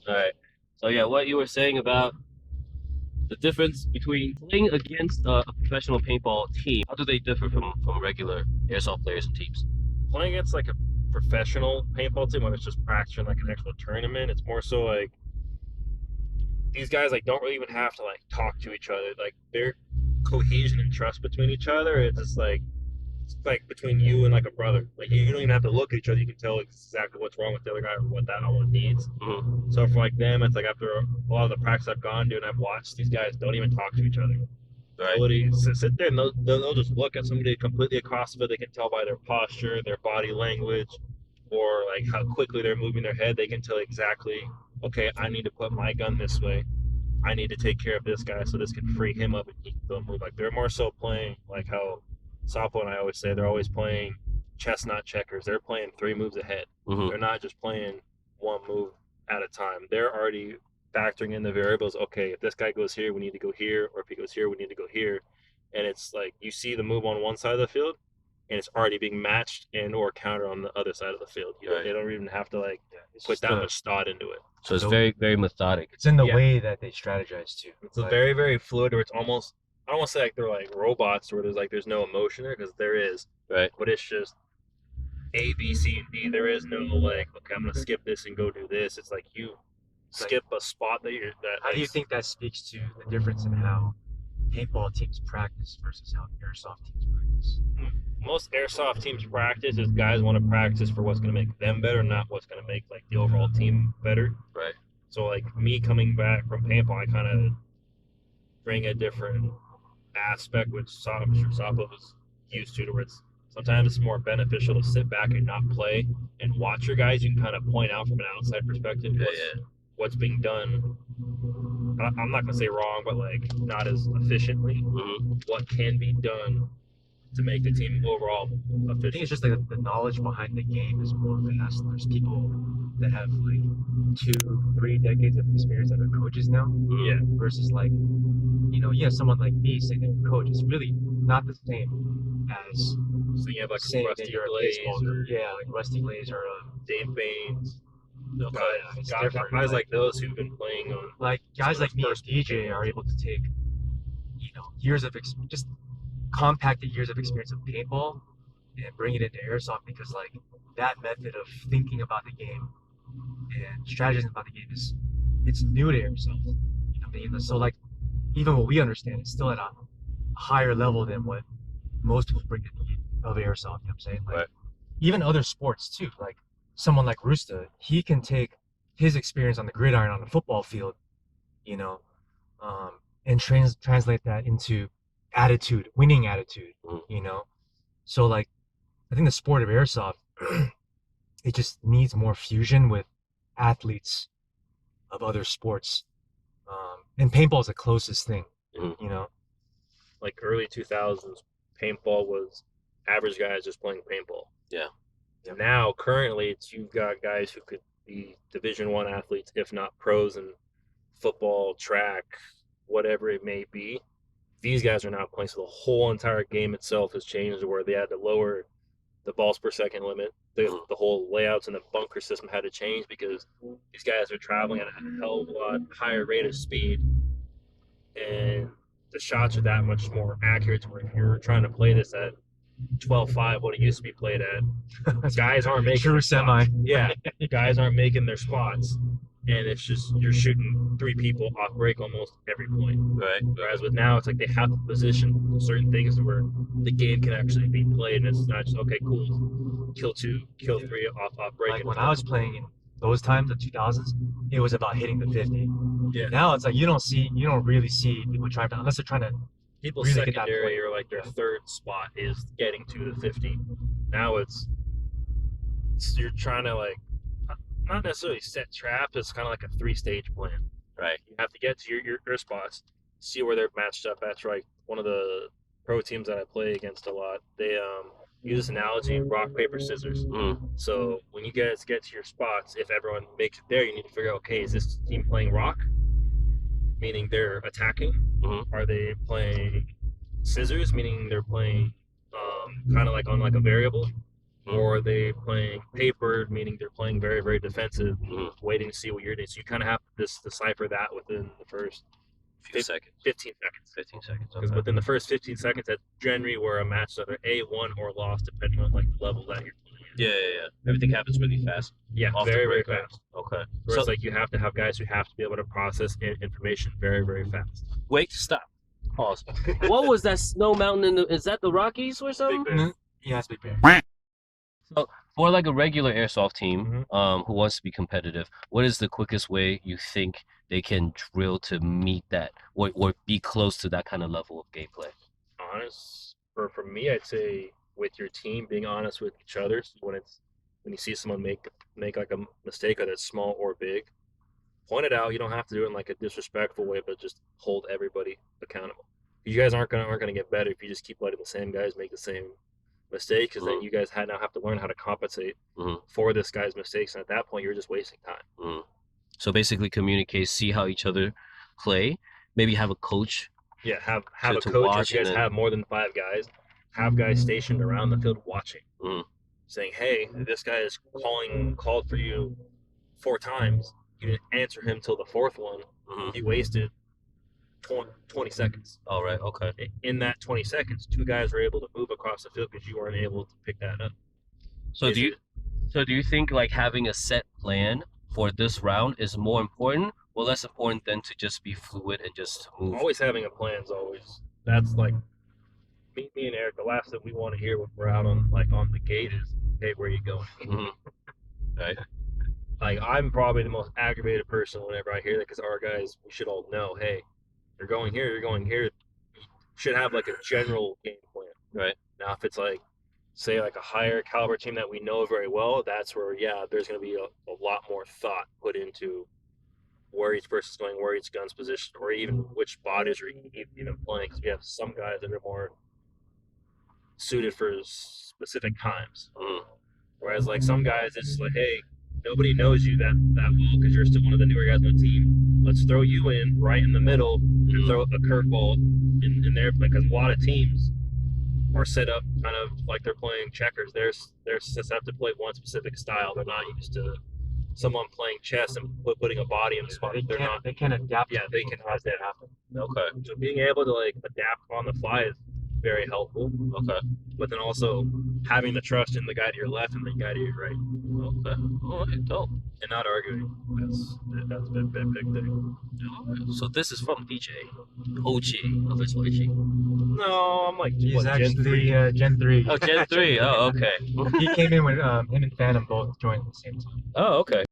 All right. So yeah, what you were saying about the difference between playing against a professional paintball team, how do they differ from regular airsoft players and teams? Playing against like a professional paintball team when it's just practicing like an actual tournament, it's more so like these guys like don't really even have to like talk to each other. Like their cohesion and trust between each other, it's like between you and like a brother. Like you don't even have to look at each other. You can tell exactly what's wrong with the other guy or what that one needs. Mm-hmm. So for like them, it's like after a lot of the practice I've gone to and I've watched, these guys don't even talk to each other. Right. Sit there and they'll just look at somebody completely across the field. They can tell by their posture, their body language, or like how quickly they're moving their head. They can tell exactly, okay, I need to put my gun this way. I need to take care of this guy so this can free him up and he can go move. Like they're more so playing like how Sapo and I always say, they're always playing chestnut checkers. They're playing 3 moves ahead. Mm-hmm. They're not just playing 1 move at a time. They're already factoring in the variables. Okay, if this guy goes here, we need to go here, or if he goes here, we need to go here. And it's like you see the move on one side of the field, and it's already being matched and or countered on the other side of the field. You know, they don't even have to like put that much thought into it. So it's very, very methodic. It's in the way that they strategize too. It's like, very, very fluid, or it's almost, I don't want to say like they're like robots where there's no emotion there, because there is. Right. But it's just A, B, C, and D. There is no like, okay, I'm gonna skip this and go do this. It's like you skip a spot that you're. How do you think that speaks to the difference in how paintball teams practice versus how airsoft teams practice? Most airsoft teams practice is guys want to practice for what's going to make them better, not what's going to make like the overall team better. Right. So like me coming back from paintball, I kind of bring a different aspect, which I'm sure Sapo was used to where it's sometimes it's more beneficial to sit back and not play and watch your guys. You can kind of point out from an outside perspective what's being done. I'm not going to say wrong, but like not as efficiently. Mm-hmm. What can be done to make the team overall efficient. I think it's just like the knowledge behind the game is more vast. There's people that have like 2-3 decades of experience that are coaches now. Yeah. Versus like, someone like me saying that you're a coach, it's really not the same as so you have like a Rusty Glaze like Rusty Glaze or Dave Baines. Guys like those who've been playing on like guys like me and DJ are able to take years of just compacted years of experience of paintball and bring it into airsoft, because like that method of thinking about the game and strategizing about the game it's new to airsoft. So like even what we understand is still at a higher level than what most people bring to the game of airsoft. You know what I'm saying? Like right. Even other sports too. Like someone like Rusta, he can take his experience on the gridiron on the football field, and translate that into attitude, winning attitude, So like, I think the sport of airsoft, it just needs more fusion with athletes of other sports. And paintball is the closest thing, Like early 2000s, paintball was average guys just playing paintball. Yeah. Now, currently, you've got guys who could be Division I athletes, if not pros in football, track, whatever it may be. These guys are now playing, so the whole entire game itself has changed to where they had to lower the balls per second limit. The whole layouts and the bunker system had to change because these guys are traveling at a hell of a lot higher rate of speed, and the shots are that much more accurate to where if you're trying to play this at 12.5, what it used to be played at, guys aren't making true semi. Yeah, guys aren't making their spots. And it's just, you're shooting 3 people off break almost every point. Right. Whereas with now, it's like they have to position certain things where the game can actually be played. And it's not just, okay, cool, kill 2, kill 3 off break. Like when I was playing in those times, the 2000s, it was about hitting the 50. Yeah. Now it's like you don't really see people trying to, unless they're trying to. People's really secondary or like their third spot is getting to the 50. Now it's you're trying to like, not necessarily set traps. It's kind of like a 3-stage plan. Right. You have to get to your spots, see where they're matched up. That's right. One of the pro teams that I play against a lot, they use this analogy: rock, paper, scissors. So when you guys get to your spots, if everyone makes it there, you need to figure out, okay, is this team playing rock, meaning they're attacking? Are they playing scissors, meaning they're playing kind of like on like a variable? or are they playing papered, meaning they're playing very, very defensive, waiting to see what you're doing. So you kind of have to decipher that within the first 15 seconds. 15 seconds. 15 seconds. Because within the first 15 seconds, that's generally where a match is either A, won, or lost, depending on like the level that you're playing. Yeah. Everything happens really fast. Yeah, very, very fast. Okay. Whereas like you have to have guys who have to be able to process information very, very fast. Wait, stop. Pause. What was that snow mountain is that the Rockies or something? Yeah, it's Big Bear. So for like a regular airsoft team who wants to be competitive, what is the quickest way you think they can drill to meet that or be close to that kind of level of gameplay? For me, I'd say with your team, being honest with each other. So when you see someone make like a mistake, whether it's small or big, point it out. You don't have to do it in like a disrespectful way, but just hold everybody accountable. You guys aren't gonna get better if you just keep letting the same guys make the same mistake, because then you guys now have to learn how to compensate for this guy's mistakes, and at that point you're just wasting time. So basically communicate, see how each other play, maybe have a coach. Yeah, have a coach. If you guys have more than 5 guys, have guys stationed around the field watching, saying, hey, this guy is called for you 4 times, you didn't answer him till the 4th one, he wasted 20 seconds. All right, okay. In that 20 seconds, 2 guys were able to move across the field because you weren't able to pick that up. So do you think like having a set plan for this round is more important or less important than to just be fluid and just move? Always having a plan is always, that's like me and Eric, the last thing we want to hear when we're out on the gate is, hey, where are you going? Right. Like, I'm probably the most aggravated person whenever I hear that, because our guys, we should all know, hey, you're going here, you should have like a general game plan. Right. Now, if it's like, say, like a higher caliber team that we know very well, that's where, there's going to be a lot more thought put into where each person's going, where each gun's positioned, or even which bodies are even playing, because we have some guys that are more suited for specific times. Whereas like some guys, it's like, hey, nobody knows you that well because you're still one of the newer guys on the team. Let's throw you in right in the middle and throw a curveball in there, because a lot of teams are set up kind of like they're playing checkers. They're set up to play one specific style. They're not used to someone playing chess and putting a body in a spot. They can adapt. Yeah, they can as that happen. Okay. So being able to like adapt on the fly is very helpful. Okay. But then also having the trust in the guy to your left and the guy to your right. Okay. All right, dope. And not arguing. That's a big thing. So this is from DJ, OG of SYG. No, I'm like, He's actually Gen 3. Oh, Gen 3. Oh, okay. He came in when him and Phantom both joined at the same time. Oh, okay.